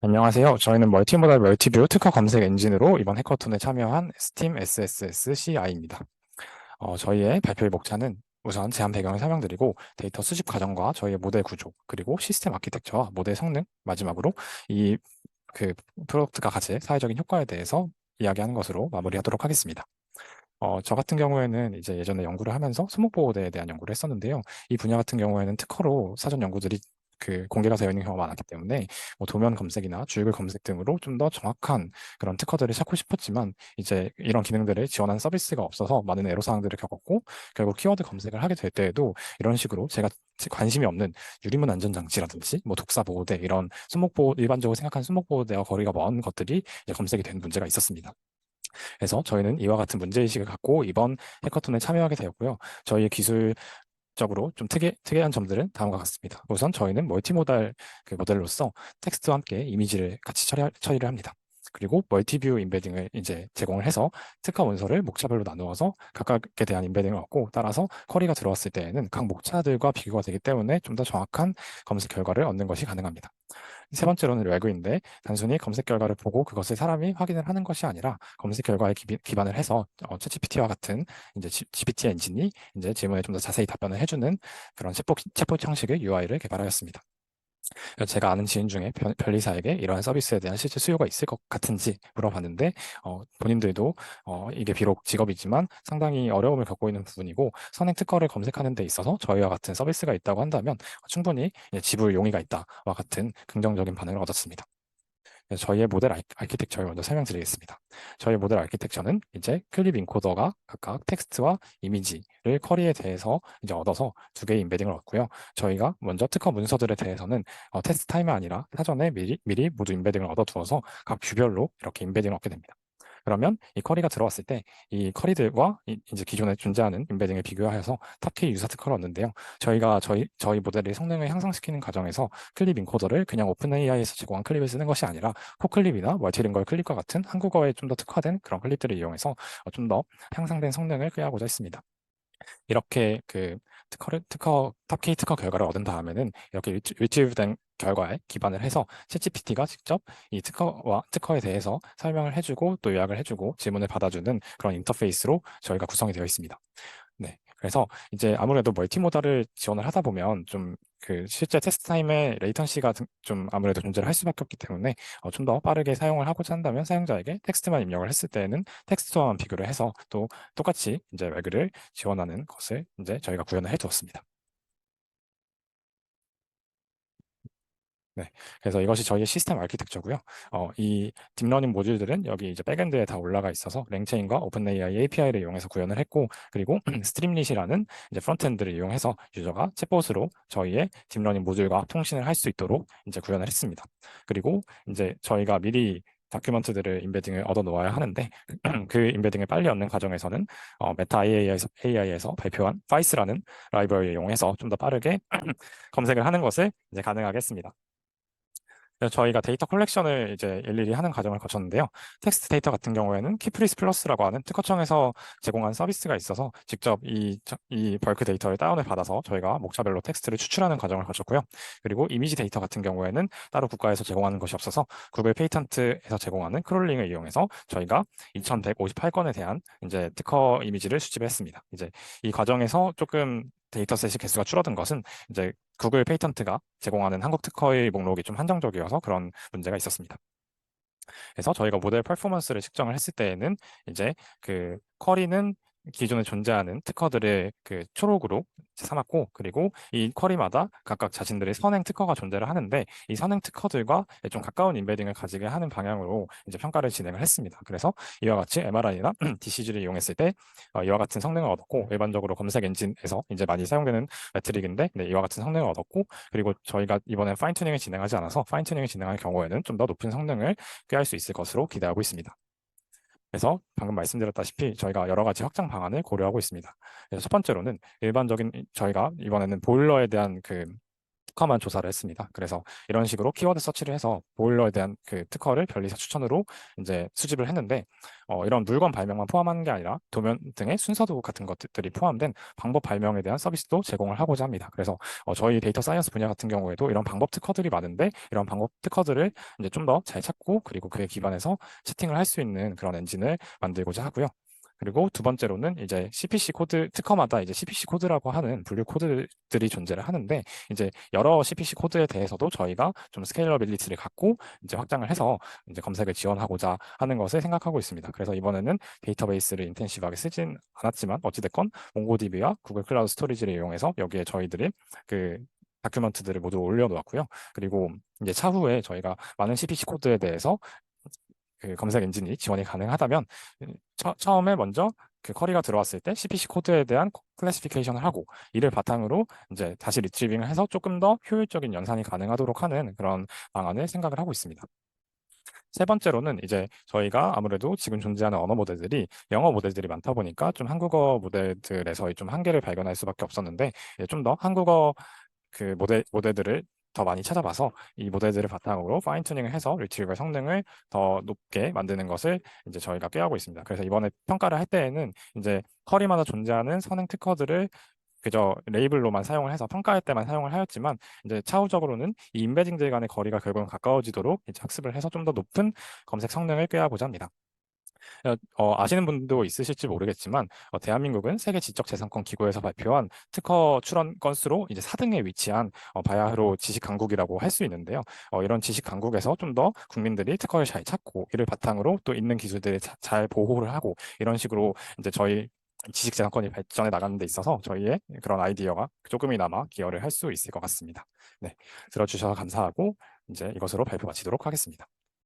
안녕하세요. 저희는 멀티모달 멀티뷰 특화 검색 엔진으로 이번 해커톤에 참여한 STEAM SSSCI입니다. 저희의 발표의 목차는 우선 제한 배경을 설명드리고 데이터 수집 과정과 저희의 모델 구조, 그리고 시스템 아키텍처와 모델 성능, 마지막으로 이 프로덕트가 가질 사회적인 효과에 대해서 이야기하는 것으로 마무리하도록 하겠습니다. 저 같은 경우에는 이제 예전에 연구를 하면서 수목보호대에 대한 연구를 했었는데요. 이 분야 같은 경우에는 특허로 사전 연구들이 공개가 되어 있는 경우가 많았기 때문에 뭐 도면 검색이나 주글 검색 등으로 좀 더 정확한 그런 특허들을 찾고 싶었지만 이제 이런 기능들을 지원하는 서비스가 없어서 많은 애로사항들을 겪었고 결국 키워드 검색을 하게 될 때에도 이런 식으로 제가 관심이 없는 유리문 안전장치라든지 뭐 독사보호대 이런 수목보호 일반적으로 생각하는 수목보호대와 거리가 먼 것들이 이제 검색이 된 문제가 있었습니다. 그래서 저희는 이와 같은 문제의식을 갖고 이번 해커톤에 참여하게 되었고요. 저희의 기술적으로 좀 특이한 점들은 다음과 같습니다. 우선 저희는 멀티모달 모델로서 텍스트와 함께 이미지를 같이 처리를 합니다. 그리고 멀티뷰 임베딩을 이제 제공을 해서 특화 문서를 목차별로 나누어서 각각에 대한 임베딩을 얻고 따라서 쿼리가 들어왔을 때에는 각 목차들과 비교가 되기 때문에 좀 더 정확한 검색 결과를 얻는 것이 가능합니다. 세 번째로는 래그인데 단순히 검색 결과를 보고 그것을 사람이 확인을 하는 것이 아니라 검색 결과에 기반을 해서 챗GPT와 같은 이제 GPT 엔진이 이제 질문에 좀 더 자세히 답변을 해주는 그런 챗봇 형식의 UI를 개발하였습니다. 제가 아는 지인 중에 변리사에게 이러한 서비스에 대한 실제 수요가 있을 것 같은지 물어봤는데 본인들도 이게 비록 직업이지만 상당히 어려움을 겪고 있는 부분이고 선행 특허를 검색하는 데 있어서 저희와 같은 서비스가 있다고 한다면 충분히 지불 용의가 있다와 같은 긍정적인 반응을 얻었습니다. 저희의 모델 아키텍처를 먼저 설명드리겠습니다. 저희 모델 아키텍처는 이제 클립 인코더가 각각 텍스트와 이미지를 쿼리에 대해서 이제 얻어서 두 개의 임베딩을 얻고요. 저희가 먼저 특허 문서들에 대해서는 테스트 타임이 아니라 사전에 미리 모두 임베딩을 얻어두어서 각 뷰별로 이렇게 임베딩을 얻게 됩니다. 그러면 이 쿼리가 들어왔을 때 이 쿼리들과 이제 기존에 존재하는 임베딩을 비교하여서 탑키 유사 특허를 얻는데요. 저희가 저희 모델의 성능을 향상시키는 과정에서 클립 인코더를 그냥 오픈 AI에서 제공한 클립을 쓰는 것이 아니라 코클립이나 멀티링걸 클립과 같은 한국어에 좀 더 특화된 그런 클립들을 이용해서 좀 더 향상된 성능을 꾀하고자 했습니다. 이렇게 특허 탑K 특허 결과를 얻은 다음에는 이렇게 리트리브된 결과에 기반을 해서 챗GPT가 직접 이 특허에 대해서 설명을 해주고 또 요약을 해주고 질문을 받아주는 그런 인터페이스로 저희가 구성이 되어 있습니다. 네. 그래서 이제 아무래도 멀티모달을 지원을 하다 보면 좀 실제 테스트 타임에 레이턴시가 좀 아무래도 존재를 할 수밖에 없기 때문에 좀 더 빠르게 사용을 하고자 한다면 사용자에게 텍스트만 입력을 했을 때에는 텍스트와만 비교를 해서 또 똑같이 이제 외그를 지원하는 것을 이제 저희가 구현을 해 두었습니다. 네. 그래서 이것이 저희의 시스템 아키텍처고요. 이 딥러닝 모듈들은 여기 이제 백엔드에 다 올라가 있어서 랭체인과 오픈AI API를 이용해서 구현을 했고, 그리고 스트림릿이라는 이제 프론트엔드를 이용해서 유저가 챗봇으로 저희의 딥러닝 모듈과 통신을 할 수 있도록 이제 구현을 했습니다. 그리고 이제 저희가 미리 다큐먼트들을 임베딩을 얻어 놓아야 하는데 그 임베딩을 빨리 얻는 과정에서는 메타 AI에서 발표한 파이스라는 라이브러리를 이용해서 좀 더 빠르게 검색을 하는 것을 이제 가능하게 했습니다. 그래서 저희가 데이터 컬렉션을 이제 일일이 하는 과정을 거쳤는데요. 텍스트 데이터 같은 경우에는 키프리스 플러스라고 하는 특허청에서 제공한 서비스가 있어서 직접 이 벌크 데이터를 다운을 받아서 저희가 목차별로 텍스트를 추출하는 과정을 거쳤고요. 그리고 이미지 데이터 같은 경우에는 따로 국가에서 제공하는 것이 없어서 구글 페이턴트에서 제공하는 크롤링을 이용해서 저희가 2158건에 대한 이제 특허 이미지를 수집했습니다. 이제 이 과정에서 조금 데이터셋이 개수가 줄어든 것은 이제 구글 페이턴트가 제공하는 한국 특허의 목록이 좀 한정적이어서 그런 문제가 있었습니다. 그래서 저희가 모델 퍼포먼스를 측정을 했을 때에는 이제 쿼리는 기존에 존재하는 특허들을 초록으로 삼았고, 그리고 이 쿼리마다 각각 자신들의 선행 특허가 존재를 하는데 이 선행 특허들과 좀 가까운 임베딩을 가지게 하는 방향으로 이제 평가를 진행을 했습니다. 그래서 이와 같이 MRI나 DCG를 이용했을 때 이와 같은 성능을 얻었고, 일반적으로 검색 엔진에서 이제 많이 사용되는 매트릭인데 네, 이와 같은 성능을 얻었고, 그리고 저희가 이번엔 파인 튜닝을 진행하지 않아서 파인 튜닝을 진행할 경우에는 좀 더 높은 성능을 꾀할 수 있을 것으로 기대하고 있습니다. 그래서 방금 말씀드렸다시피 저희가 여러 가지 확장 방안을 고려하고 있습니다. 그래서 첫 번째로는 일반적인 저희가 이번에는 보일러에 대한 특허만 조사를 했습니다. 그래서 이런 식으로 키워드 서치를 해서 보일러에 대한 그 특허를 변리사 추천으로 이제 수집을 했는데, 이런 물건 발명만 포함하는 게 아니라 도면 등의 순서도 같은 것들이 포함된 방법 발명에 대한 서비스도 제공을 하고자 합니다. 그래서 저희 데이터 사이언스 분야 같은 경우에도 이런 방법 특허들이 많은데, 이런 방법 특허들을 이제 좀 더 잘 찾고, 그리고 그에 기반해서 채팅을 할 수 있는 그런 엔진을 만들고자 하고요. 그리고 두 번째로는 이제 CPC 코드, 특허마다 이제 CPC 코드라고 하는 분류 코드들이 존재를 하는데, 이제 여러 CPC 코드에 대해서도 저희가 좀 스케일러빌리티를 갖고 이제 확장을 해서 이제 검색을 지원하고자 하는 것을 생각하고 있습니다. 그래서 이번에는 데이터베이스를 인텐시브하게 쓰진 않았지만, 어찌됐건 몽고DB와 구글 클라우드 스토리지를 이용해서 여기에 저희들이 그 다큐멘트들을 모두 올려놓았고요. 그리고 이제 차후에 저희가 많은 CPC 코드에 대해서 그 검색 엔진이 지원이 가능하다면, 처음에 먼저 그 쿼리가 들어왔을 때 CPC 코드에 대한 클래시피케이션을 하고, 이를 바탕으로 이제 다시 리트리빙을 해서 조금 더 효율적인 연산이 가능하도록 하는 그런 방안을 생각을 하고 있습니다. 세 번째로는 이제 저희가 아무래도 지금 존재하는 언어 모델들이 영어 모델들이 많다 보니까 좀 한국어 모델들에서의 좀 한계를 발견할 수밖에 없었는데, 좀 더 한국어 그 모델들을 더 많이 찾아봐서 이 모델들을 바탕으로 파인 튜닝을 해서 리트리버 성능을 더 높게 만드는 것을 이제 저희가 꾀하고 있습니다. 그래서 이번에 평가를 할 때에는 이제 쿼리마다 존재하는 선행 특허들을 그저 레이블로만 사용을 해서 평가할 때만 사용을 하였지만, 이제 차후적으로는 이 임베딩들 간의 거리가 결국은 가까워지도록 이제 학습을 해서 좀 더 높은 검색 성능을 꾀하고자 합니다. 아시는 분도 있으실지 모르겠지만, 대한민국은 세계 지적재산권 기구에서 발표한 특허 출원 건수로 이제 4등에 위치한 바야흐로 지식 강국이라고 할 수 있는데요. 이런 지식 강국에서 좀 더 국민들이 특허를 잘 찾고, 이를 바탕으로 또 있는 기술들을 잘 보호를 하고, 이런 식으로 이제 저희 지식재산권이 발전해 나가는 데 있어서 저희의 그런 아이디어가 조금이나마 기여를 할 수 있을 것 같습니다. 네, 들어주셔서 감사하고 이제 이것으로 발표 마치도록 하겠습니다.